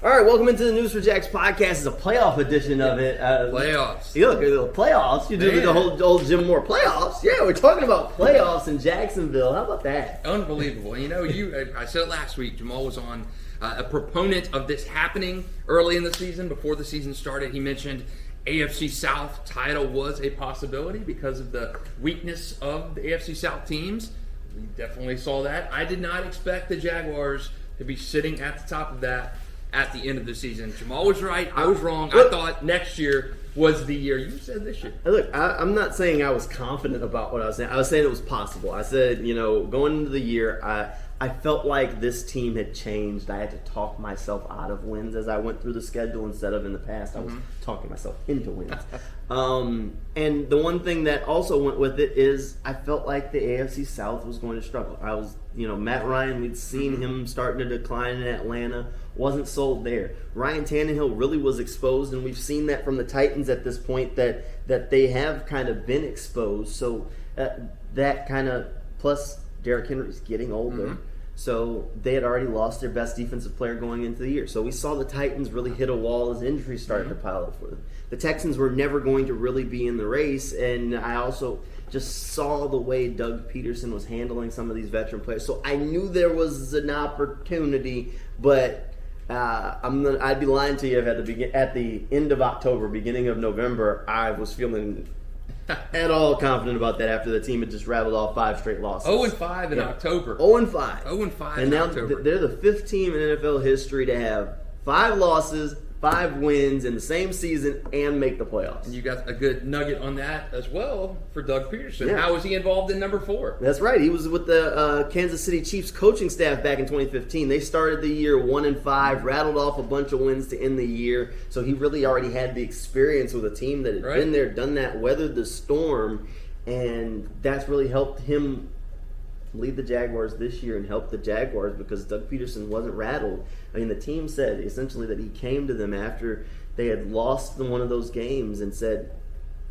All right, welcome into the News4JAGs podcast. It's a playoff edition of it. Playoffs. You look, the playoffs. You do the whole old Jim Moore playoffs. Yeah, we're talking about playoffs in Jacksonville. How about that? Unbelievable. You know, I said it last week. Jamal was on a proponent of this happening early in the season. Before the season started, he mentioned AFC South title was a possibility because of the weakness of the AFC South teams. We definitely saw that. I did not expect the Jaguars to be sitting at the top of that at the end of the season. Jamal was right. I was wrong. I thought next year was the year. You said this year. Look, I'm not saying I was confident about what I was saying. I was saying it was possible. I said, going into the year, I felt like this team had changed. I had to talk myself out of wins as I went through the schedule instead of in the past. I was talking myself into wins. And the one thing that also went with it is I felt like the AFC South was going to struggle. I was, Matt Ryan, we'd seen him starting to decline in Atlanta. Wasn't sold there. Ryan Tannehill really was exposed, and we've seen that from the Titans at this point that they have kind of been exposed. So that kind of, plus Derrick Henry's getting older. So they had already lost their best defensive player going into the year. So we saw the Titans really hit a wall as injuries started to pile up for them. The Texans were never going to really be in the race, and I also just saw the way Doug Peterson was handling some of these veteran players. So I knew there was an opportunity, but I'd be lying to you if at the end of October, beginning of November, I was feeling at all confident about that after the team had just rattled off 5 straight losses. 0-5 in October. 0-5. 0-5 and now October. They're the 5th team in NFL history to have 5 losses, 5 wins in the same season and make the playoffs. And you got a good nugget on that as well for Doug Peterson. Yeah. How was he involved in number 4? That's right. He was with the Kansas City Chiefs coaching staff back in 2015. They started the year 1-5, rattled off a bunch of wins to end the year. So he really already had the experience with a team that had been there, done that, weathered the storm, and that's really helped him lead the Jaguars this year and help the Jaguars because Doug Peterson wasn't rattled. I mean, the team said essentially that he came to them after they had lost one of those games and said,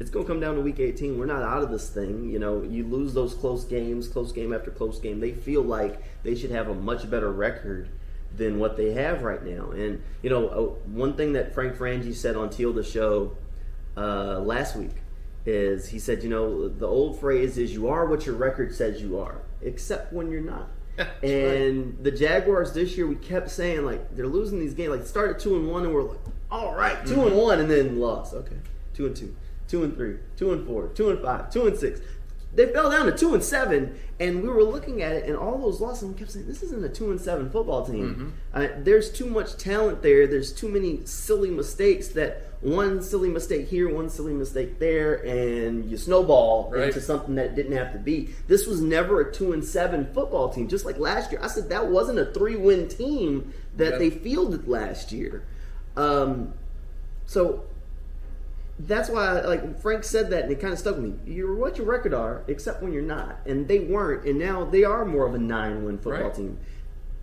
it's going to come down to week 18. We're not out of this thing. You lose those close games, close game after close game. They feel like they should have a much better record than what they have right now. And, one thing that Frank Frangie said on Teal the Show last week is he said, the old phrase is you are what your record says you are, except when you're not. And the Jaguars this year, we kept saying, like, they're losing these games. Like, it started 2-1, and we're like, all right, 2-1, and then lost. Okay, 2-2, 2-3, 2-4, 2-5, 2-6. They fell down to 2-7, and we were looking at it, and all those losses, and we kept saying, this isn't a 2-7 football team. There's too much talent there. There's too many silly mistakes that one silly mistake here, one silly mistake there, and you snowball into something that didn't have to be. This was never a 2-7 football team, just like last year. I said that wasn't a 3-win team that they fielded last year. So that's why, Frank said that, and it kind of stuck with me. You're what your record are, except when you're not. And they weren't, and now they are more of a 9-win football team.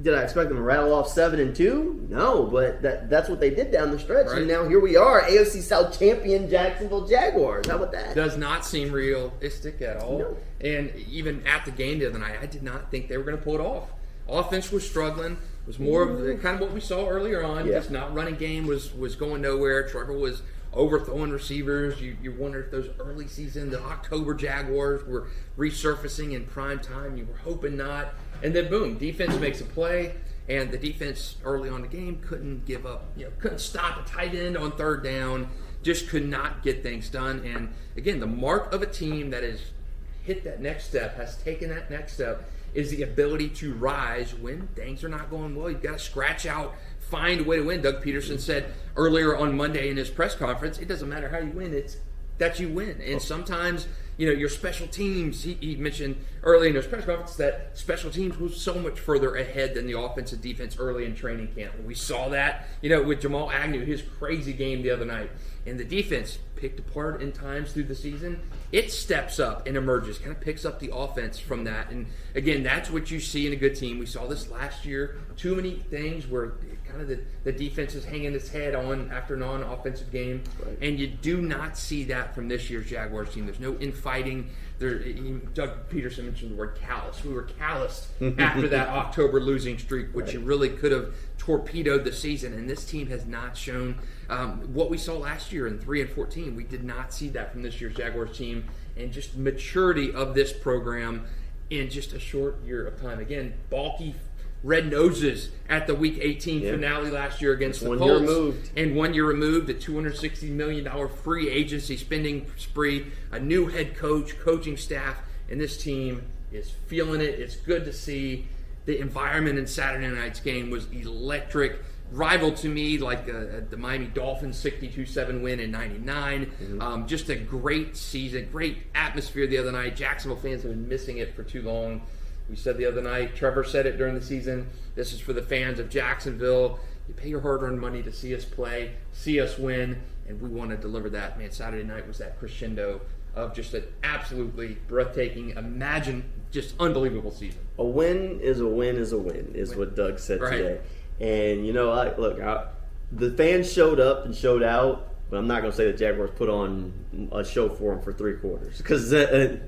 Did I expect them to rattle off 7-2? No, but that's what they did down the stretch. And now here we are, AFC South champion Jacksonville Jaguars. How about that? Does not seem realistic at all. No. And even at the game the other night, I did not think they were going to pull it off. Offense was struggling. It was more of the, kind of what we saw earlier on. Just not running game was going nowhere. Trevor was overthrowing receivers. You wonder if those early season, the October Jaguars were resurfacing in prime time. You were hoping not. And then boom, defense makes a play, and the defense early on in the game couldn't give up. Couldn't stop a tight end on 3rd down. Just could not get things done. And again, the mark of a team that has hit that next step, has taken that next step, is the ability to rise when things are not going well. You've got to scratch out, find a way to win. Doug Peterson said earlier on Monday in his press conference, it doesn't matter how you win, it's that you win. And sometimes, your special teams, he mentioned early in his press conference that special teams was so much further ahead than the offensive defense early in training camp. And we saw that, with Jamal Agnew, his crazy game the other night. And the defense picked apart in times through the season. It steps up and emerges, kind of picks up the offense from that. And again, that's what you see in a good team. We saw this last year. Too many things where kind of the defense is hanging its head on after an offensive game. And you do not see that from this year's Jaguars team. There's no infighting. Doug Peterson mentioned the word callous. We were calloused after that October losing streak, which really could have torpedoed the season. And this team has not shown what we saw last year in 3-14. We did not see that from this year's Jaguars team, and just maturity of this program in just a short year of time. Again, balky red noses at the Week 18 finale last year against the Colts. And 1 year removed, a $260 million free agency spending spree, a new head coach, coaching staff, and this team is feeling it. It's good to see. The environment in Saturday night's game was electric. Rival to me, like the Miami Dolphins 62-7 win in '99. Just a great season, great atmosphere the other night. Jacksonville fans have been missing it for too long. We said the other night, Trevor said it during the season, this is for the fans of Jacksonville. You pay your hard-earned money to see us play, see us win, and we want to deliver that. Man, Saturday night was that crescendo of just an absolutely breathtaking, just unbelievable season. A win is a win is a win, is what Doug said today. And, the fans showed up and showed out, but I'm not going to say the Jaguars put on a show for them for 3 quarters, because it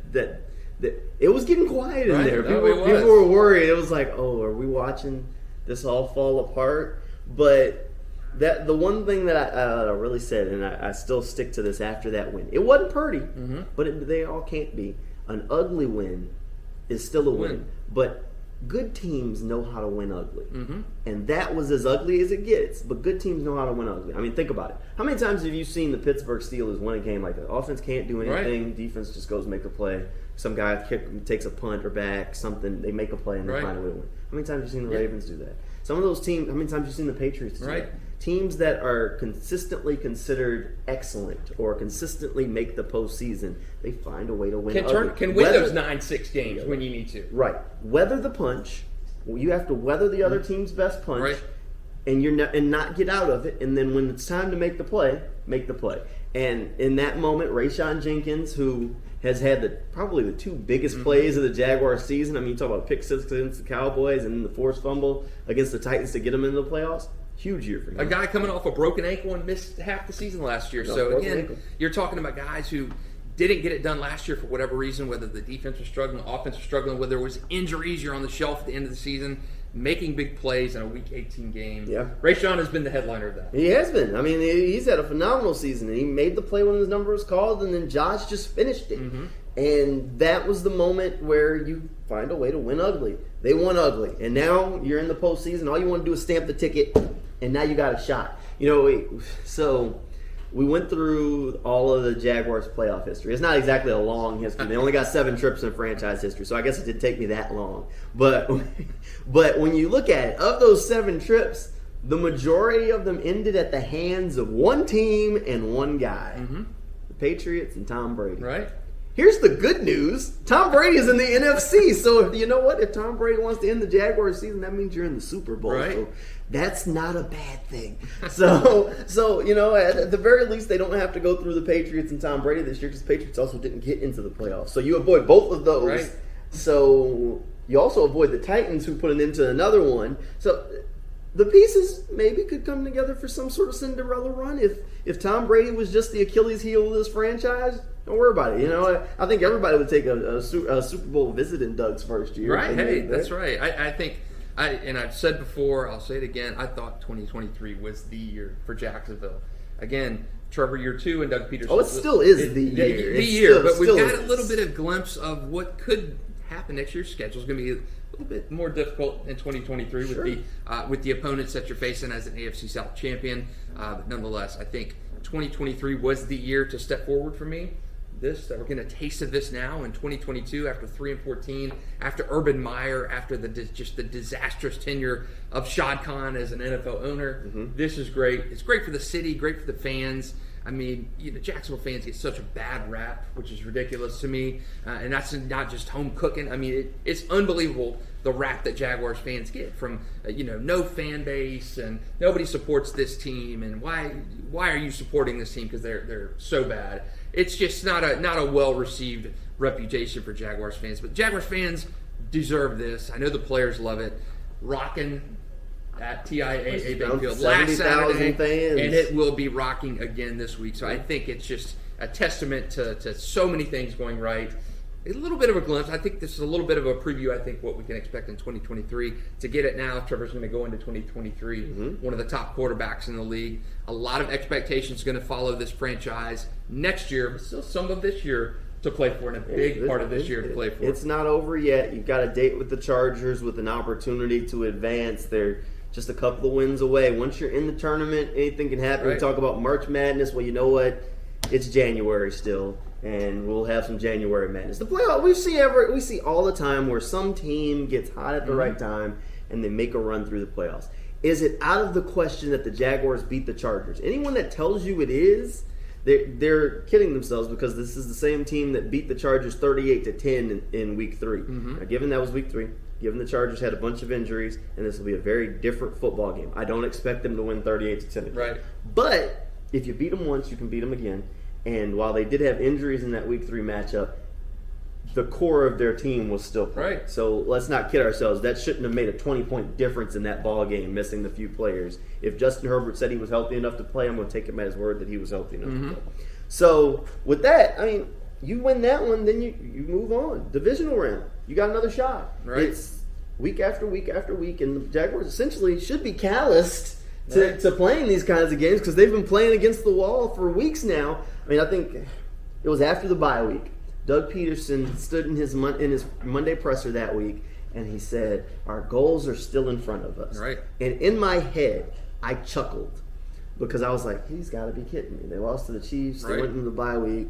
was getting quiet in there. People were worried. It was like, are we watching this all fall apart? But the one thing that I really said, and I still stick to this after that win, it wasn't pretty, but they all can't be. An ugly win is still a win. But good teams know how to win ugly. And that was as ugly as it gets, but good teams know how to win ugly. I mean, think about it. How many times have you seen the Pittsburgh Steelers win a game like that? Offense can't do anything. Defense just goes make a play. Some guy takes a punt or back, something, they make a play and they find a way to win. How many times have you seen the Ravens do that? Some of those teams, how many times have you seen the Patriots do that? Teams that are consistently considered excellent or consistently make the postseason, they find a way to win. Can win those 9-6 games when you need to. Right. Weather the punch. You have to weather the other team's best punch, and not get out of it. And then when it's time to make the play, make the play. And in that moment, Rayshon Jenkins, who has had probably the 2 biggest plays of the Jaguars season. I mean, you talk about pick 6 against the Cowboys and the forced fumble against the Titans to get them into the playoffs. Huge year for him. A guy coming off a broken ankle and missed half the season last year. So again, you're talking about guys who didn't get it done last year for whatever reason, whether the defense was struggling, offense was struggling, whether there was injuries, you're on the shelf at the end of the season, making big plays in a Week 18 game. Yeah. Rayshon has been the headliner of that. He has been. I mean, he's had a phenomenal season, and he made the play when his number was called, and then Josh just finished it. And that was the moment where you find a way to win ugly. They won ugly, and now you're in the postseason. All you want to do is stamp the ticket, and now you got a shot. So we went through all of the Jaguars' playoff history. It's not exactly a long history. They only got 7 trips in franchise history, so I guess it didn't take me that long. But when you look at it, of those 7 trips, the majority of them ended at the hands of one team and one guy. The Patriots and Tom Brady. Right. Here's the good news. Tom Brady is in the NFC. So you know what? If Tom Brady wants to end the Jaguars season, that means you're in the Super Bowl. Right. So that's not a bad thing. So at the very least, they don't have to go through the Patriots and Tom Brady this year, because the Patriots also didn't get into the playoffs. So you avoid both of those. Right. So you also avoid the Titans, who put it into another one. So the pieces maybe could come together for some sort of Cinderella run. If Tom Brady was just the Achilles heel of this franchise, don't worry about it. I think everybody would take a Super Bowl visit in Doug's first year. Right. Hey, that's right. I think, and I've said before, I'll say it again, I thought 2023 was the year for Jacksonville. Again, Trevor year 2 and Doug Peterson. It still is the year. The year, but we've got a little bit of glimpse of what could happen next year's schedule. Is going to be a little bit more difficult in 2023 with the opponents that you're facing as an AFC South champion. But nonetheless, I think 2023 was the year to step forward for me. That we're getting a taste of this now in 2022 after 3-14, after Urban Meyer, after the disastrous tenure of Shad Khan as an NFL owner. This is great. It's great for the city, great for the fans. I mean, Jacksonville fans get such a bad rap, which is ridiculous to me. And that's not just home cooking. I mean, it's unbelievable the rap that Jaguars fans get from, no fan base and nobody supports this team. And why are you supporting this team? Because they're so bad. It's just not a well-received reputation for Jaguars fans. But Jaguars fans deserve this. I know the players love it. Rocking at TIAA Bank Field last Saturday, fans. and it will be rocking again this week. So I think it's just a testament to so many things going right. A little bit of a glimpse. I think this is a little bit of a preview, I think, what we can expect in 2023. To get it now, Trevor's going to go into 2023, one of the top quarterbacks in the league. A lot of expectations going to follow this franchise next year, but still some of this year to play for, and a big part of this year to play for. It's not over yet. You've got a date with the Chargers with an opportunity to advance. They're just a couple of wins away. Once you're in the tournament, anything can happen. Right. We talk about March Madness. Well, you know what? It's January still, and we'll have some January madness. The playoff we see all the time where some team gets hot at the right time and they make a run through the playoffs. Is it out of the question that the Jaguars beat the Chargers? Anyone that tells you it is, they're kidding themselves, because this is the same team that beat the Chargers 38-10 in Week 3. Now, given that was Week 3, given the Chargers had a bunch of injuries, and this will be a very different football game. I don't expect them to win 38-10. Right. But if you beat them once, you can beat them again. And while they did have injuries in that Week 3 matchup, the core of their team was still playing. Right. So let's not kid ourselves. That shouldn't have made a 20-point difference in that ball game, missing the few players. If Justin Herbert said he was healthy enough to play, I'm going to take him at his word that he was healthy enough to play. So with that, I mean, you win that one, then you move on. Divisional round, you got another shot. Right. It's week after week after week, and the Jaguars essentially should be calloused to playing these kinds of games, because they've been playing against the wall for weeks now. I mean, I think it was after the bye week. Doug Peterson stood in his Monday presser that week, and he said, our goals are still in front of us. Right. And in my head, I chuckled, because I was like, he's got to be kidding me. They lost to the Chiefs. They went into the bye week.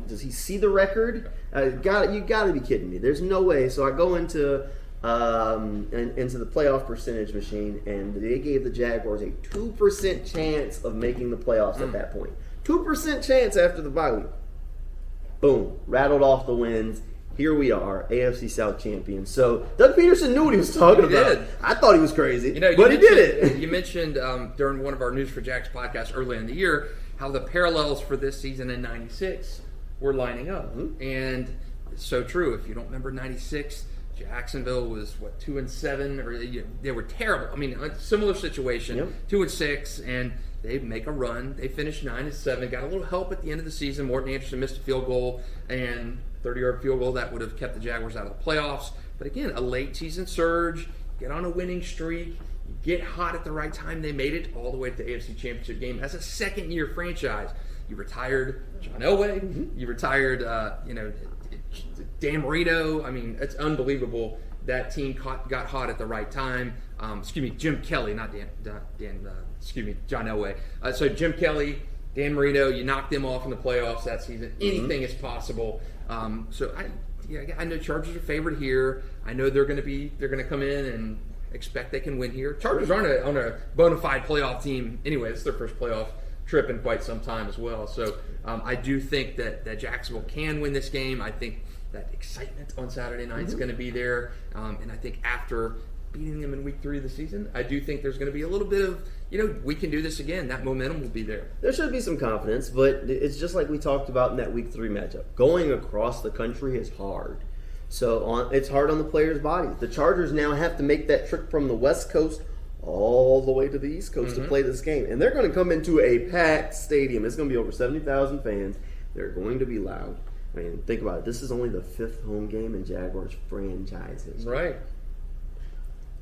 Does he see the record? You got to be kidding me. There's no way. So I go into the playoff percentage machine, and they gave the Jaguars a 2% chance of making the playoffs at that point. 2% chance after the bye week. Boom. Rattled off the wins. Here we are, AFC South champions. So Doug Peterson knew what he was talking about. Did. I thought he was crazy, but he did it. You mentioned during one of our News4JAGs podcasts early in the year how the parallels for this season in '96 were lining up. And it's so true. If you don't remember '96, Jacksonville was 2-7, or they were terrible. I mean, a similar situation, 2-6, and they make a run. They finished 9-7. Got a little help at the end of the season. Morton Anderson missed a field goal, and 30-yard field goal that would have kept the Jaguars out of the playoffs. But again, a late season surge, get on a winning streak, you get hot at the right time. They made it all the way to the AFC Championship game as a second-year franchise. You retired John Elway. You retired, Dan Marino. I mean, it's unbelievable. That team got hot at the right time. Jim Kelly, not John Elway. So Jim Kelly, Dan Marino, you knocked them off in the playoffs that season. Anything is possible. So I know Chargers are favored here. I know they're going to come in and expect they can win here. Chargers aren't on a bona fide playoff team anyway. It's their first playoff trip in quite some time as well. So I do think that Jacksonville can win this game. I think that excitement on Saturday night is going to be there. And I think after beating them in Week 3 of the season, I do think there's going to be a little bit of, we can do this again. That momentum will be there. There should be some confidence, but it's just like we talked about in that Week 3 matchup. Going across the country is hard. So it's hard on the players' bodies. The Chargers now have to make that trip from the West Coast all the way to the East Coast to play this game. And they're going to come into a packed stadium. It's going to be over 70,000 fans. They're going to be loud. I mean, think about it. This is only the 5th home game in Jaguars franchise history.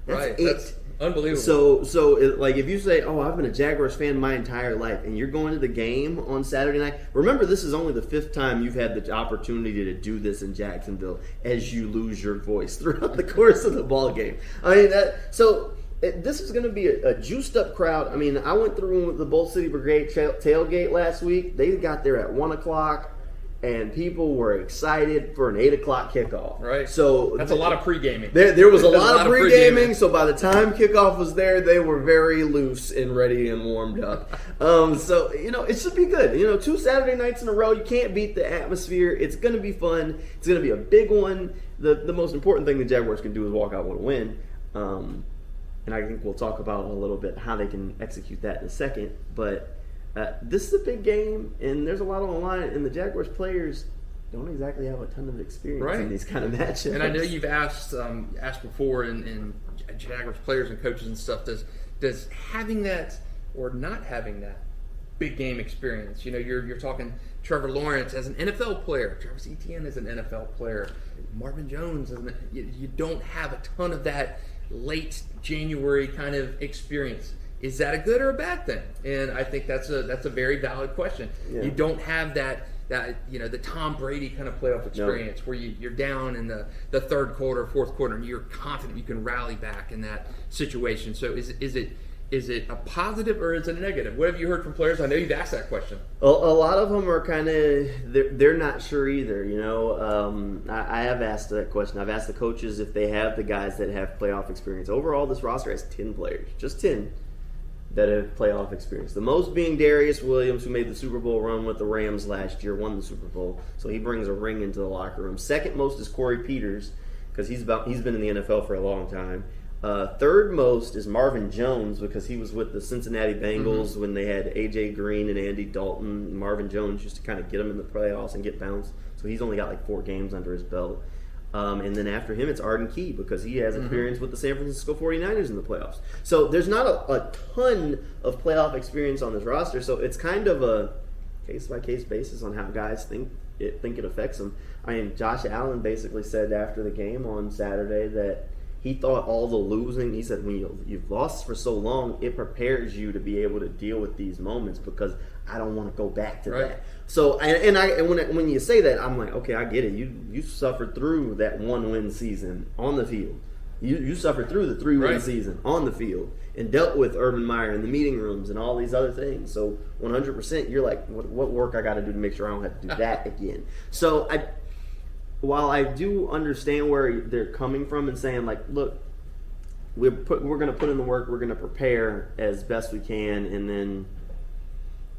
That's unbelievable. So if you say, I've been a Jaguars fan my entire life, and you're going to the game on Saturday night, remember this is only the 5th time you've had the opportunity to do this in Jacksonville as you lose your voice throughout the course of the ball game. I mean, this is going to be a juiced up crowd. I mean, I went through the Bolt City Brigade tailgate last week. They got there at 1 o'clock. And people were excited for an 8 o'clock kickoff. Right. So that's a lot of pre-gaming. There was a lot of pre-gaming. So by the time kickoff was there, they were very loose and ready and warmed up. So it should be good. 2 Saturday nights in a row. You can't beat the atmosphere. It's going to be fun. It's going to be a big one. The most important thing the Jaguars can do is walk out with a win. And I think we'll talk about a little bit how they can execute that in a second. But this is a big game, and there's a lot on the line, and the Jaguars players don't exactly have a ton of experience in these kind of matchups. And I know you've asked before, and Jaguars players and coaches and stuff, does having that or not having that big game experience. You're talking Trevor Lawrence as an NFL player, Travis Etienne as an NFL player, Marvin Jones. You don't have a ton of that late January kind of experience. Is that a good or a bad thing? And I think that's a very valid question. Yeah. You don't have that the Tom Brady kind of playoff experience where you're down in the third quarter, fourth quarter, and you're confident you can rally back in that situation. So is it a positive or is it a negative? What have you heard from players? I know you've asked that question. A lot of them are kind of they're not sure either. I have asked that question. I've asked the coaches if they have the guys that have playoff experience. Overall, this roster has 10 players, just 10. That have playoff experience. The most being Darius Williams, who made the Super Bowl run with the Rams last year, won the Super Bowl, so he brings a ring into the locker room. Second most is Corey Peters, because he's been in the NFL for a long time. Third most is Marvin Jones, because he was with the Cincinnati Bengals when they had A.J. Green and Andy Dalton. Marvin Jones used to kind of get them in the playoffs and get bounced, so he's only got like 4 games under his belt. And then after him, it's Arden Key, because he has experience with the San Francisco 49ers in the playoffs. So there's not a ton of playoff experience on this roster, so it's kind of a case-by-case basis on how guys think it affects them. I mean, Josh Allen basically said after the game on Saturday that he thought all the losing, he said, when you've lost for so long, it prepares you to be able to deal with these moments, because I don't want to go back to that. So, when you say that, I'm like, okay, I get it. You suffered through that 1-win season on the field. You suffered through the 3-win season on the field and dealt with Urban Meyer in the meeting rooms and all these other things. So 100%, you're like, what work I got to do to make sure I don't have to do that again. So while I do understand where they're coming from and saying, like, look, we're going to put in the work, we're going to prepare as best we can, and then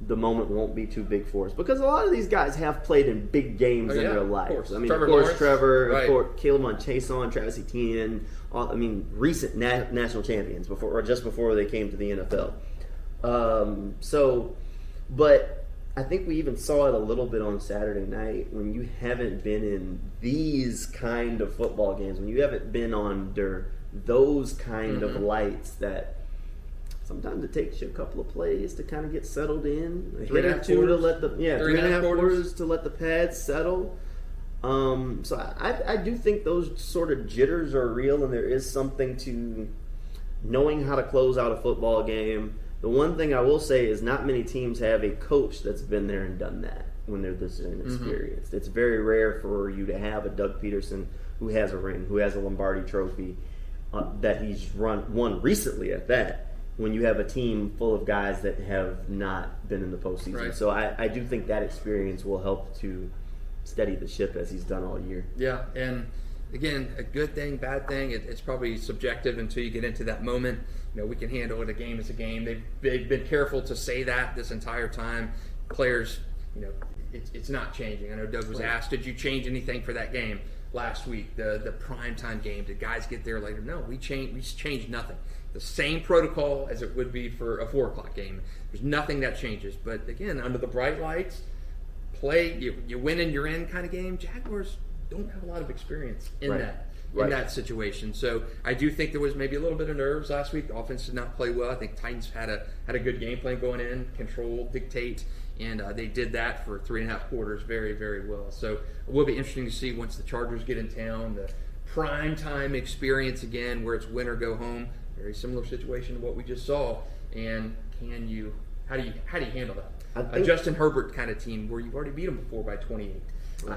the moment won't be too big for us, because a lot of these guys have played in big games in their lives. I mean, of course, Trevor, of course, Caleb Monchason, Travis Etienne. Recent national champions just before they came to the NFL. But I think we even saw it a little bit on Saturday night when you haven't been in these kind of football games, when you haven't been under those kind of lights, that sometimes it takes you a couple of plays to kind of get settled in. A hit or two to let 3.5 quarters to let the pads settle. So I do think those sort of jitters are real, and there is something to knowing how to close out a football game. The one thing I will say is not many teams have a coach that's been there and done that when they're this inexperienced. It's very rare for you to have a Doug Peterson who has a ring, who has a Lombardi trophy, that he's won recently at that, when you have a team full of guys that have not been in the postseason. Right. So I do think that experience will help to steady the ship as he's done all year. Yeah, and again, a good thing, bad thing, it's probably subjective until you get into that moment. We can handle it. A game is a game. They've been careful to say that this entire time. Players, it's not changing. I know Doug was asked, did you change anything for that game last week, the primetime game? Did guys get there later? No, we changed nothing. The same protocol as it would be for a 4 o'clock game. There's nothing that changes. But again, under the bright lights, play, you win and you're in kind of game. Jaguars don't have a lot of experience in that situation. So I do think there was maybe a little bit of nerves last week. The offense did not play well. I think Titans had a good game plan going in, control, dictate, and they did that for 3.5 quarters very, very well. So it will be interesting to see once the Chargers get in town, the prime time experience again, where it's win or go home. Very similar situation to what we just saw. And how do you handle that? A Justin Herbert kind of team where you've already beat them before by 28.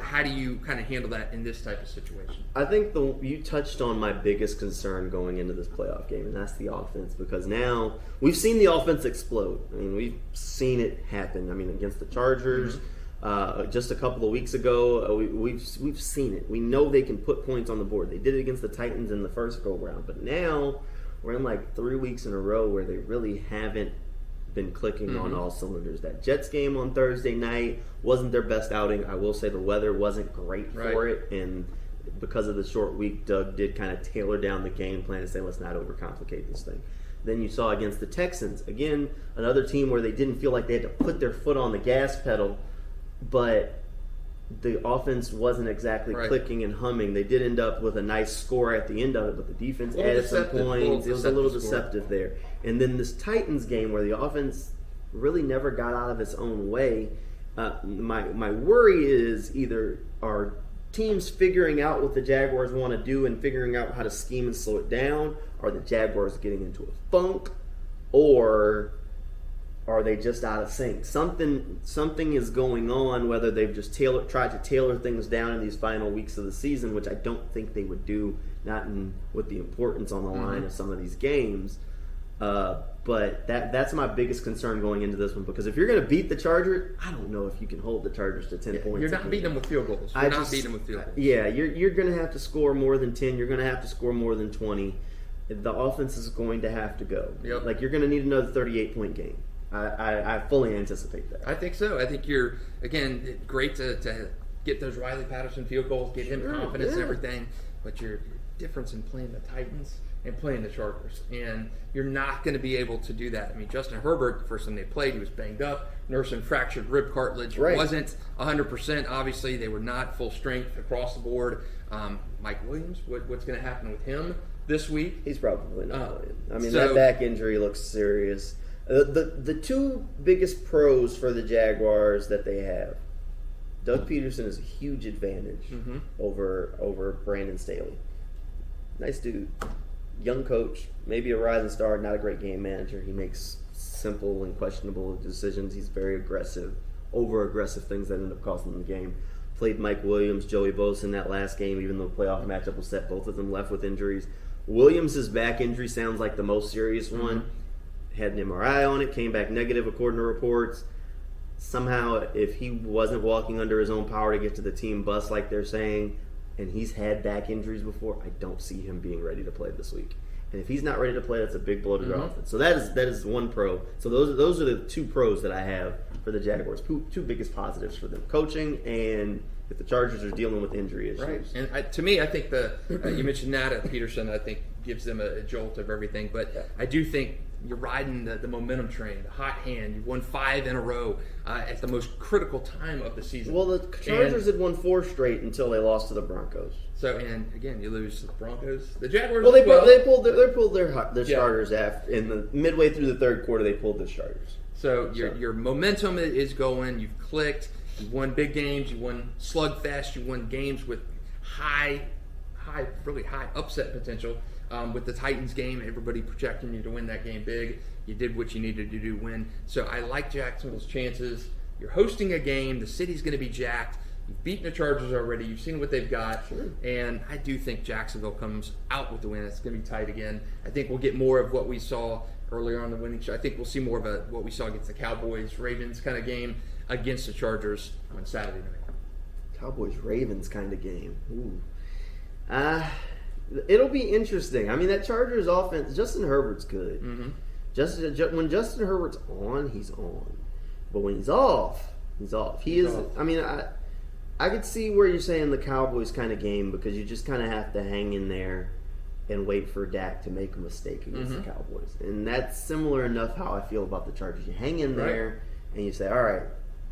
How do you kind of handle that in this type of situation? I think you touched on my biggest concern going into this playoff game, and that's the offense, because now we've seen the offense explode. I mean, we've seen it happen. I mean, against the Chargers, just a couple of weeks ago, we've seen it. We know they can put points on the board. They did it against the Titans in the first go-round, but now we're in like 3 weeks in a row where they really haven't been clicking on all cylinders. That Jets game on Thursday night wasn't their best outing. I will say the weather wasn't great for it, and because of the short week, Doug did kind of tailor down the game plan and say, let's not overcomplicate this thing. Then you saw against the Texans, again, another team where they didn't feel like they had to put their foot on the gas pedal, but the offense wasn't exactly clicking and humming. They did end up with a nice score at the end of it, but the defense added some points. It was a little deceptive there. And then this Titans game where the offense really never got out of its own way. My worry is either are teams figuring out what the Jaguars want to do and figuring out how to scheme and slow it down, are the Jaguars getting into a funk, or are they just out of sync? Something is going on, whether they've just tried to tailor things down in these final weeks of the season, which I don't think they would do, not with the importance on the line of some of these games. But that's my biggest concern going into this one, because if you're going to beat the Chargers, I don't know if you can hold the Chargers to 10 points. You're not beating them with field goals. You're not beating them with field goals. Yeah, you're going to have to score more than 10. You're going to have to score more than 20. The offense is going to have to go. Yep. Like, you're going to need another 38-point game. I fully anticipate that. I think so. I think you're, again, great to get those Riley Patterson field goals, get him confidence and everything, but your difference in playing the Titans and playing the Chargers, and you're not going to be able to do that. I mean, Justin Herbert, the first time they played, he was banged up, nursing fractured rib cartilage. Right. Wasn't 100%. Obviously, they were not full strength across the board. Mike Williams, what's going to happen with him this week? He's probably not playing. I mean, that back injury looks serious. The two biggest pros for the Jaguars that they have, Doug Peterson is a huge advantage over Brandon Staley. Nice dude. Young coach, maybe a rising star, not a great game manager. He makes simple and questionable decisions. He's very aggressive, over-aggressive things that end up costing them the game. Played Mike Williams, Joey Bosa in that last game, even though the playoff matchup was set. Both of them left with injuries. Williams' back injury sounds like the most serious one. Had an MRI on it, came back negative according to reports. Somehow, if he wasn't walking under his own power to get to the team bus like they're saying, and he's had back injuries before, I don't see him being ready to play this week. And if he's not ready to play, that's a big blow to their offense. So that is one pro. So those are the two pros that I have for the Jaguars. Two biggest positives for them: coaching, and if the Chargers are dealing with injury issues. Right. And to me, I think you mentioned that Peterson, I think gives them a jolt of everything. But I do think you're riding the momentum train, the hot hand. You've won 5 in a row at the most critical time of the season. Well, the Chargers had won 4 straight until they lost to the Broncos. So, and again, you lose to the Broncos. The Jaguars. Well, they pulled their starters after in the midway through the third quarter. They pulled the starters. So your momentum is going. You've clicked. You've won big games. You won slugfest. You won games with really high upset potential. With the Titans game, everybody projecting you to win that game big. You did what you needed to do, win. So I like Jacksonville's chances. You're hosting a game. The city's going to be jacked. You've beaten the Chargers already. You've seen what they've got. Sure. And I do think Jacksonville comes out with the win. It's going to be tight again. I think we'll get more of what we saw earlier on the winning show. I think we'll see more of what we saw against the Cowboys, Ravens kind of game against the Chargers on Saturday night. Cowboys-Ravens kind of game. Ooh. It'll be interesting. I mean, that Chargers offense, Justin Herbert's good. When Justin Herbert's on, he's on. But when he's off, he's off. He's off. I mean, I could see where you're saying the Cowboys kind of game, because you just kind of have to hang in there and wait for Dak to make a mistake against the Cowboys. And that's similar enough how I feel about the Chargers. You hang in there and you say, all right,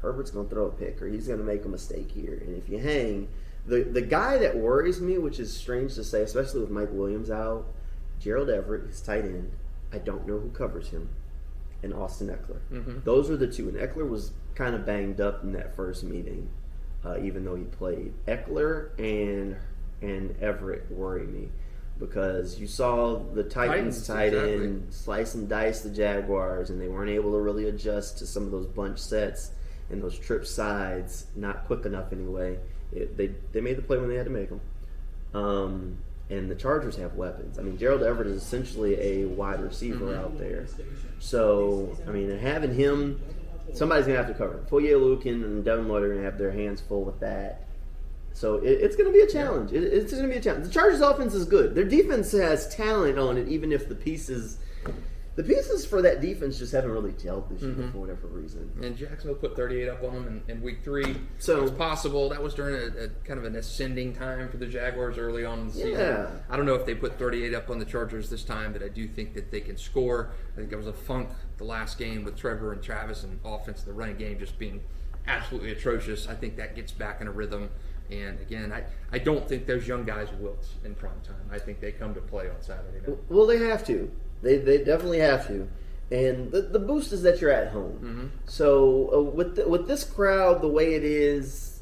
Herbert's going to throw a pick, or he's going to make a mistake here. And if you hang... The guy that worries me, which is strange to say, especially with Mike Williams out, Gerald Everett, his tight end. I don't know who covers him, and Austin Eckler. Those are the two. And Eckler was kind of banged up in that first meeting, even though he played. Eckler and Everett worry me, because you saw the Titans tight end slice and dice the Jaguars, and they weren't able to really adjust to some of those bunch sets and those trip sides, not quick enough anyway. They made the play when they had to make them. And the Chargers have weapons. I mean, Gerald Everett is essentially a wide receiver out there. So, I mean, having him, somebody's going to have to cover him. Foye-Lukin and Devin Lloyd are going to have their hands full with that. So it's going to be a challenge. It's going to be a challenge. The Chargers' offense is good. Their defense has talent on it, even if the pieces for that defense just haven't really gelled this year for whatever reason. And Jacksonville put 38 up on them in week 3. So it's possible. That was during a kind of an ascending time for the Jaguars early on in the season. I don't know if they put 38 up on the Chargers this time, but I do think that they can score. I think there was a funk the last game with Trevor and Travis and offense, the running game just being absolutely atrocious. I think that gets back in a rhythm. And again, I don't think those young guys wilt in prime time. I think they come to play on Saturday night. Well, they have to. They definitely have to. And the boost is that you're at home. Mm-hmm. So with this crowd, the way it is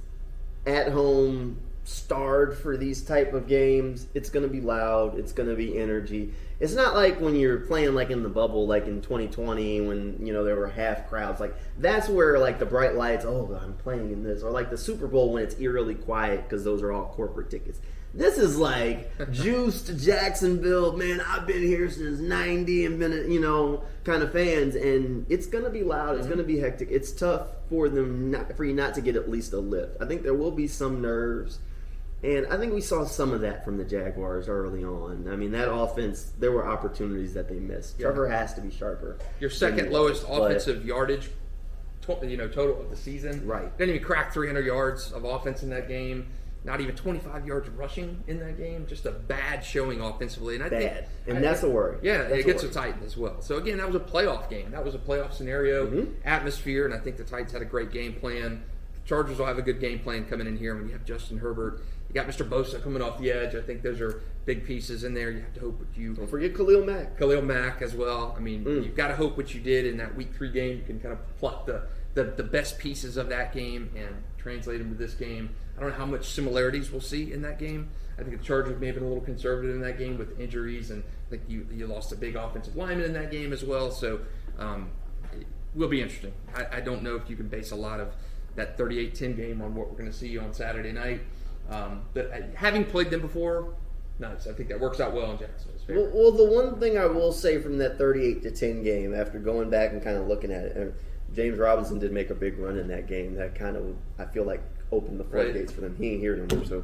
at home, starved for these type of games, it's going to be loud. It's going to be energy. It's not like when you're playing like in the bubble, like in 2020 when, there were half crowds. Like that's where like the bright lights, oh, I'm playing in this. Or like the Super Bowl when it's eerily quiet because those are all corporate tickets. This is like juiced Jacksonville, man, I've been here since 90 and been, kind of fans. And it's going to be loud. It's going to be hectic. It's tough for you not to get at least a lift. I think there will be some nerves. And I think we saw some of that from the Jaguars early on. I mean, that offense, there were opportunities that they missed. Yeah. Trevor has to be sharper. Your second lowest offensive yardage, total of the season. Right. Didn't even crack 300 yards of offense in that game. Not even 25 yards rushing in that game. Just a bad showing offensively. And that's a worry. Yeah, it gets the Titans as well. So, again, that was a playoff game. That was a playoff scenario, atmosphere, and I think the Titans had a great game plan. The Chargers will have a good game plan coming in here when you have Justin Herbert. You got Mr. Bosa coming off the edge. I think those are big pieces in there. You have to hope what you... Don't forget Khalil Mack. Khalil Mack as well. I mean, you've got to hope what you did in that Week 3 game. You can kind of pluck the best pieces of that game and translate them to this game. I don't know how much similarities we'll see in that game. I think the Chargers may have been a little conservative in that game with injuries, and I think you lost a big offensive lineman in that game as well. So it will be interesting. I don't know if you can base a lot of that 38-10 game on what we're going to see on Saturday night. But having played them before, nice. I think that works out well in Jacksonville's favor. Well, the one thing I will say from that 38-10 game, after going back and kind of looking at it, James Robinson did make a big run in that game. That kind of, I feel like, opened the floodgates for them. He ain't here no more, so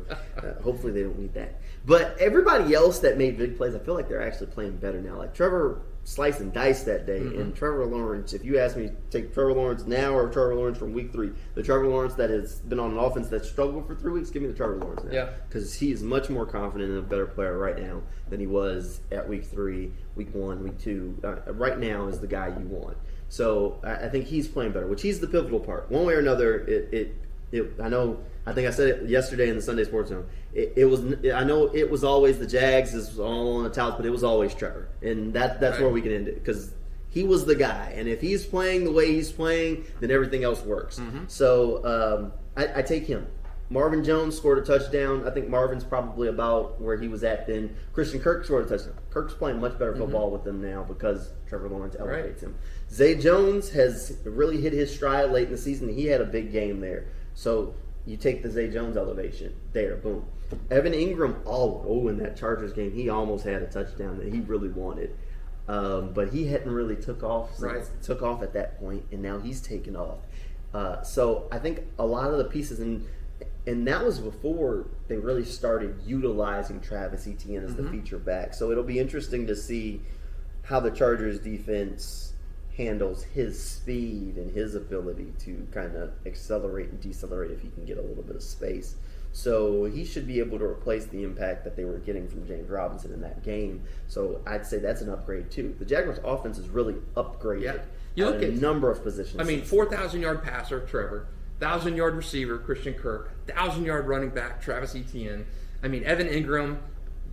hopefully they don't need that. But everybody else that made big plays, I feel like they're actually playing better now. Like Trevor sliced and diced that day, and Trevor Lawrence, if you ask me to take Trevor Lawrence now or Trevor Lawrence from Week 3, the Trevor Lawrence that has been on an offense that struggled for 3 weeks, give me the Trevor Lawrence now. Yeah. Because he is much more confident and a better player right now than he was at Week 3, Week 1, Week 2. Right now is the guy you want. So I think he's playing better, which he's the pivotal part. One way or another, I think I said it yesterday in the Sunday Sports Zone. I know it was always the Jags is all on the touts, but it was always Trevor, and that's right. Where we can end it because he was the guy, and if he's playing the way he's playing, then everything else works. So I take him. Marvin Jones scored a touchdown. I think Marvin's probably about where he was at then. Christian Kirk scored a touchdown. Kirk's playing much better football with them now because Trevor Lawrence elevates him. Zay Jones has really hit his stride late in the season. He had a big game there. So you take the Zay Jones elevation there, boom. Evan Ingram, in that Chargers game, he almost had a touchdown that he really wanted. But he hadn't really took off at that point, and now he's taken off. So I think a lot of the pieces, and that was before they really started utilizing Travis Etienne as the feature back. So it'll be interesting to see how the Chargers defense handles his speed and his ability to kind of accelerate and decelerate if he can get a little bit of space. So he should be able to replace the impact that they were getting from James Robinson in that game. So I'd say that's an upgrade too. The Jaguars' offense is really upgraded at a number of positions. I mean, 4,000-yard passer, Trevor, 1,000-yard receiver, Christian Kirk, 1,000-yard running back, Travis Etienne. I mean, Evan Ingram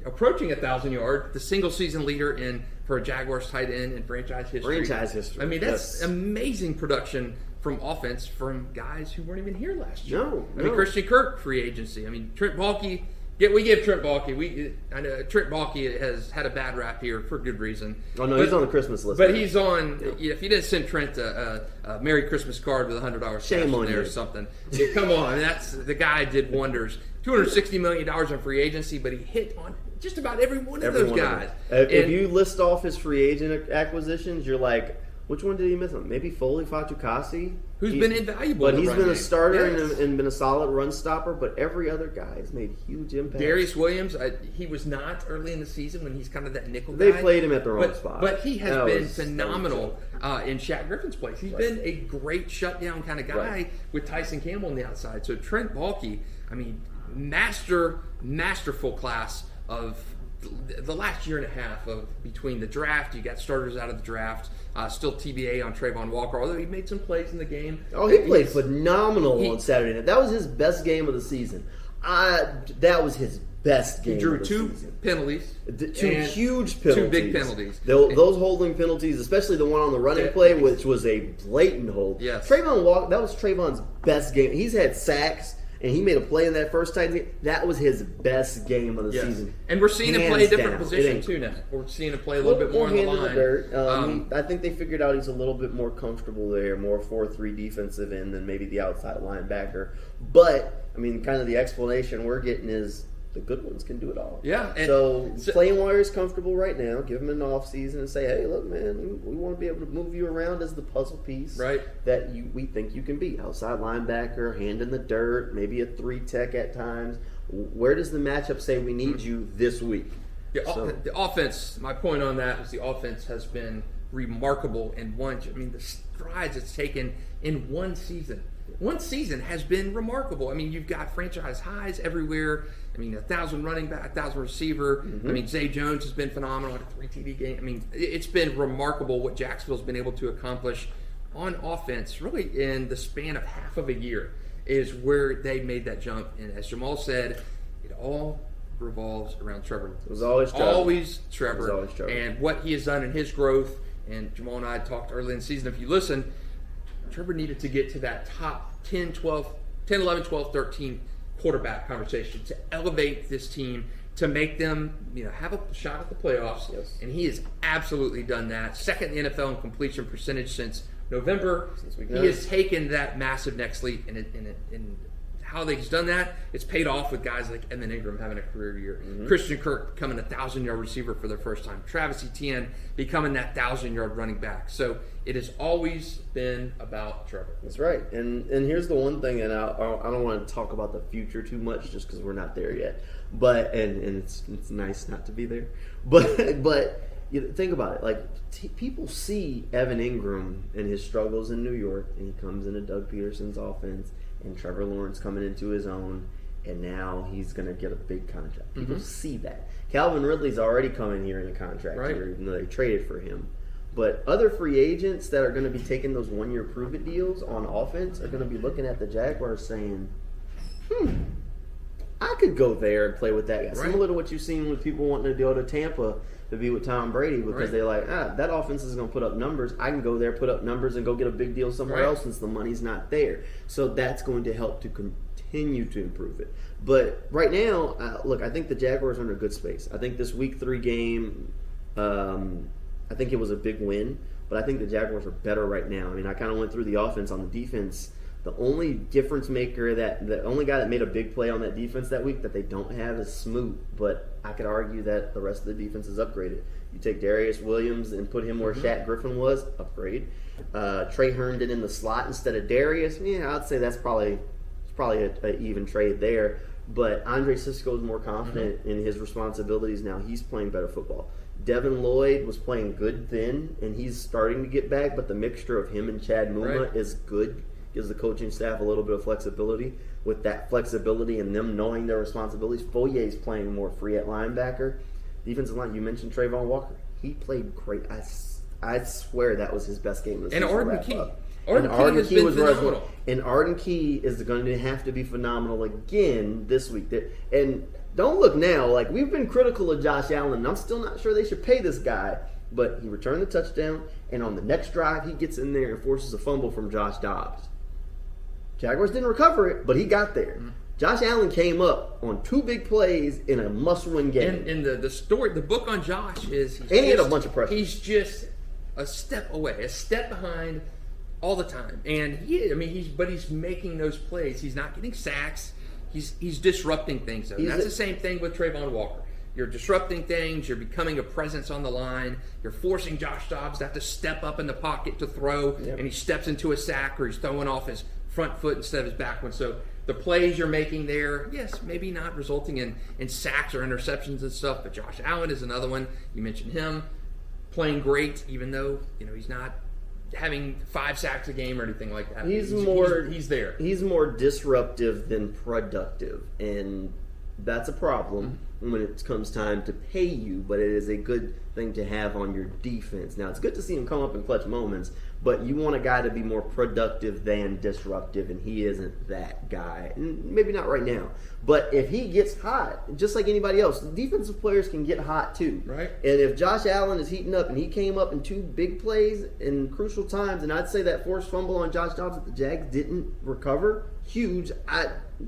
approaching 1,000 yards, the single-season leader for a Jaguars tight end in franchise history. I mean, that's amazing production from offense from guys who weren't even here last year. I mean, Christian Kirk, free agency. I mean, Trent Baalke. We give Trent Baalke. I know Trent Baalke has had a bad rap here for good reason. Oh no, he's on the Christmas list. But he's on. Yeah. If you didn't send Trent a Merry Christmas card with $100 shame on there you or something, come on. That's the guy did wonders. $260 million in free agency, but he hit on just about every one of those guys. If you list off his free agent acquisitions, you're like, which one did he miss on? Maybe Foley Fatukasi, who's been invaluable. But he's been a starter and been a solid run stopper. But every other guy has made huge impacts. Darius Williams, he was not early in the season when he's kind of that nickel guy. They played him at the wrong spot. But he has been phenomenal in Shaq Griffin's place. He's been a great shutdown kind of guy with Tyson Campbell on the outside. So Trent Baalke, I mean, masterful class of the last year and a half of between the draft. You got starters out of the draft. Still TBA on Trayvon Walker, although he made some plays in the game. Oh, he played phenomenal on Saturday night. That was his best game of the season. That was his best game. He drew of the two season. Penalties. Two huge penalties. Two big penalties. Those holding penalties, especially the one on the running play, which was a blatant hold. Yes. Trayvon Walker, that was Trayvon's best game. He's had sacks, and he made a play in that first Titans game. That was his best game of the season. And we're seeing him play a different position, too, now. We're seeing him play a little bit more on the line. Dirt. I think they figured out he's a little bit more comfortable there, more 4-3 defensive end than maybe the outside linebacker. But, I mean, kind of the explanation we're getting is the good ones can do it all. Yeah. So playing Warriors comfortable right now. Give them an off season and say, hey, look, man, we want to be able to move you around as the puzzle piece that we think you can be. Outside linebacker, hand in the dirt, maybe a 3-tech at times. Where does the matchup say we need you this week? The offense, my point on that is the offense has been remarkable in the strides it's taken in one season. One season has been remarkable. I mean, you've got franchise highs everywhere. I mean, 1,000 running back, 1,000 receiver. I mean, Zay Jones has been phenomenal at a 3 TD game. I mean, it's been remarkable what Jacksonville's been able to accomplish on offense, really in the span of half of a year, is where they made that jump. And as Jamal said, it all revolves around Trevor. It was always Trevor. Always Trevor. And what he has done in his growth, and Jamal and I talked early in the season, if you listen, Trevor needed to get to that top 10, 11, 12, 13 quarterback conversation to elevate this team, to make them have a shot at the playoffs. Yes. And he has absolutely done that. Second in the NFL in completion percentage since November. He has taken that massive next leap, and how he's done that, it's paid off with guys like Evan Ingram having a career year. Christian Kirk becoming a 1,000-yard receiver for the first time. Travis Etienne becoming that 1,000-yard running back. So it has always been about Trevor. That's right. And here's the one thing, and I don't want to talk about the future too much just because we're not there yet. But and it's nice not to be there. But think about it. Like people see Evan Ingram and his struggles in New York, and he comes into Doug Peterson's offense. And Trevor Lawrence coming into his own, and now he's going to get a big contract. People see that. Calvin Ridley's already coming here in a contract year, even though they traded for him. But other free agents that are going to be taking those one-year prove-it deals on offense are going to be looking at the Jaguars saying, I could go there and play with that guy. Similar to what you've seen with people wanting to go to Tampa to be with Tom Brady because they're like, that offense is going to put up numbers. I can go there, put up numbers, and go get a big deal somewhere else since the money's not there. So that's going to help to continue to improve it. But right now, look, I think the Jaguars are in a good space. I think this Week 3 game, I think it was a big win, but I think the Jaguars are better right now. I mean, I kind of went through the offense. On the defense, the only difference maker, the only guy that made a big play on that defense that week that they don't have is Smoot. But I could argue that the rest of the defense is upgraded. You take Darius Williams and put him where Shaq Griffin was, upgrade. Trey Herndon in the slot instead of Darius, I'd say that's probably an even trade there. But Andre Sisco is more confident in his responsibilities now. He's playing better football. Devin Lloyd was playing good then, and he's starting to get back. But the mixture of him and Chad Muma is good. Gives the coaching staff a little bit of flexibility. With that flexibility and them knowing their responsibilities, Foyer's playing more free at linebacker. Defensive line, you mentioned Trayvon Walker. He played great. I swear that was his best game of the season. And Arden Key. Arden Key was phenomenal. And Arden Key is going to have to be phenomenal again this week. And don't look now. Like, we've been critical of Josh Allen, and I'm still not sure they should pay this guy. But he returned the touchdown, and on the next drive, he gets in there and forces a fumble from Josh Dobbs. Jaguars didn't recover it, but he got there. Josh Allen came up on 2 big plays in a must-win game. And the story, the book on Josh is he had a bunch of pressure. He's just a step away, a step behind all the time. And he's making those plays. He's not getting sacks. He's disrupting things. That's the same thing with Trayvon Walker. You're disrupting things. You're becoming a presence on the line. You're forcing Josh Dobbs to have to step up in the pocket to throw, and he steps into a sack or he's throwing off his front foot instead of his back one. So the plays you're making there, yes, maybe not resulting in sacks or interceptions and stuff, but Josh Allen is another one. You mentioned him playing great, even though he's not having 5 sacks a game or anything like that. He's there. He's more disruptive than productive, and that's a problem when it comes time to pay you, but it is a good thing to have on your defense. Now, it's good to see him come up in clutch moments, but you want a guy to be more productive than disruptive, and he isn't that guy. And maybe not right now. But if he gets hot, just like anybody else, defensive players can get hot too. Right. And if Josh Allen is heating up and he came up in 2 big plays in crucial times, and I'd say that forced fumble on Josh Dobbs that the Jags didn't recover, huge.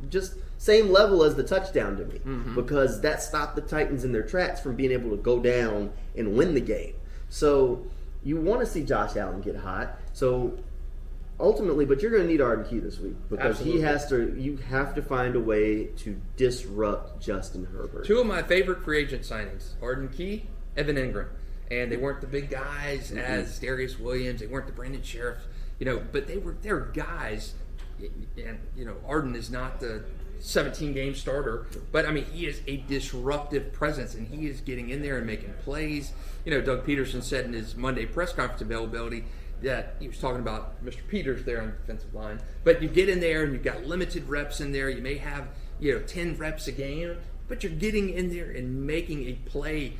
Just same level as the touchdown to me, because that stopped the Titans in their tracks from being able to go down and win the game. So you want to see Josh Allen get hot. So ultimately, but you're going to need Arden Key this week, because you have to find a way to disrupt Justin Herbert. 2 of my favorite free agent signings, Arden Key, Evan Ingram. And they weren't the big guys as Darius Williams. They weren't the Brandon Sheriff, but they're guys. And Arden is not the 17-game starter, but I mean, he is a disruptive presence, and he is getting in there and making plays. Doug Peterson said in his Monday press conference availability that he was talking about Mr. Peters there on the defensive line, but you get in there and you've got limited reps in there. You may have 10 reps a game, but you're getting in there and making a play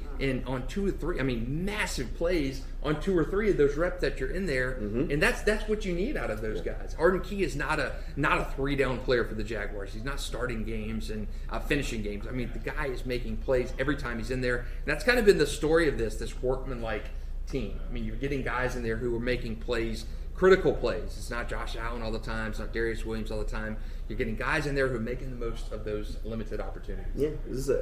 on 2 or 3. I mean, massive plays on 2 or 3 of those reps that you're in there, and that's what you need out of those guys. Arden Key is not a 3-down player for the Jaguars. He's not starting games and finishing games. I mean, the guy is making plays every time he's in there, and that's kind of been the story of this workman-like team. I mean, you're getting guys in there who are making plays, critical plays. It's not Josh Allen all the time. It's not Darius Williams all the time. You're getting guys in there who are making the most of those limited opportunities. Yeah,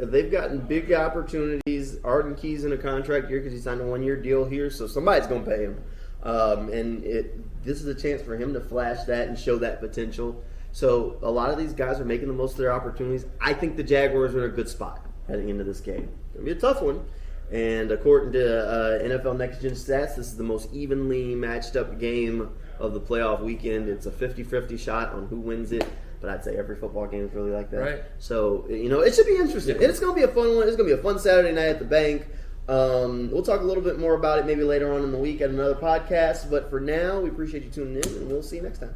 they've gotten big opportunities. Arden Key's in a contract year because he signed a 1-year deal here, so somebody's going to pay him. And this is a chance for him to flash that and show that potential. So a lot of these guys are making the most of their opportunities. I think the Jaguars are in a good spot heading into this game. It's going to be a tough one. And according to NFL Next Gen Stats, this is the most evenly matched up game of the playoff weekend. It's a 50-50 shot on who wins it, but I'd say every football game is really like that. Right. So, it should be interesting. And it's going to be a fun one. It's going to be a fun Saturday night at the bank. We'll talk a little bit more about it maybe later on in the week at another podcast. But for now, we appreciate you tuning in, and we'll see you next time.